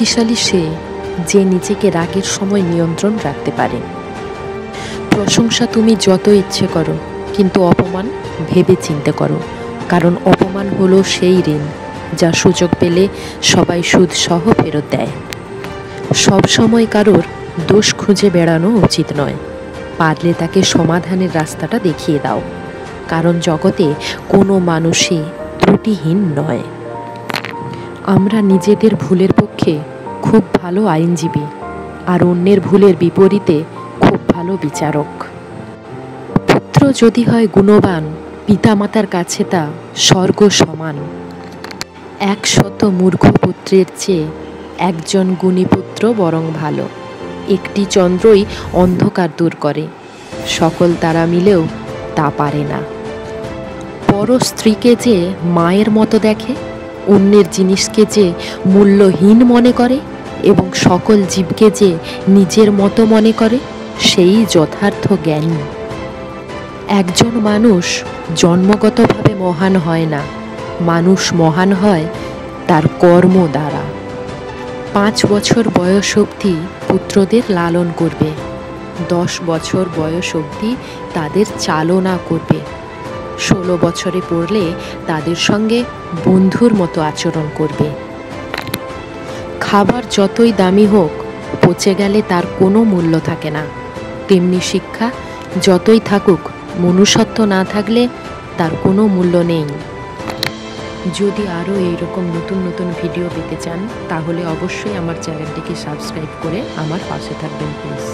শক্তিশালী সে যে নিজেকে রাগের সময় নিয়ন্ত্রণ রাখতে পারে। প্রশংসা তুমি যত ইচ্ছে করো, কিন্তু অপমান ভেবে চিন্তে করো, কারণ অপমান হলো সেই ঋণ যা সুযোগ পেলে সবাই সুদ সহ ফেরত দেয়। সব সময় কারোর দোষ খুঁজে বেড়ানো উচিত নয়, পারলে তাকে সমাধানের রাস্তাটা দেখিয়ে দাও, কারণ জগতে কোনো মানুষই ত্রুটিহীন নয়। আমরা নিজেদের ভুলের পক্ষে খুব ভালো আইনজীবী, আর অন্যের ভুলের বিপরীতে খুব ভালো বিচারক। পুত্র যদি হয় গুণবান, পিতামাতার কাছে তা স্বর্গ সমান। 100 মূর্খ পুত্রের চেয়ে একজন গুণী পুত্র বরং ভালো। একটি চন্দ্রই অন্ধকার দূর করে, সকল তারা মিলেও তা পারে না। পর স্ত্রীকে যে মায়ের মতো দেখে, অন্যের জিনিসকে যে মূল্যহীন মনে করে এবং সকল জীবকে যে নিজের মতো মনে করে, সেই যথার্থ জ্ঞানী। একজন মানুষ জন্মগতভাবে মহান হয় না, মানুষ মহান হয় তার কর্ম দ্বারা। 5 বছর বয়স অবধি পুত্রদের লালন করবে, 10 বছর বয়স অবধি তাদের চালনা করবে, 16 বছরে পড়লে তাদের সঙ্গে বন্ধুর মতো আচরণ করবে। খাবার যতই দামি হোক, পচে গেলে তার কোনো মূল্য থাকে না, তেমনি শিক্ষা যতই থাকুক, মনুষ্যত্ব না থাকলে তার কোনো মূল্য নেই। যদি আরও এইরকম নতুন নতুন ভিডিও পেতে চান, তাহলে অবশ্যই আমার চ্যানেলটিকে সাবস্ক্রাইব করে আমার পাশে থাকবেন প্লিজ।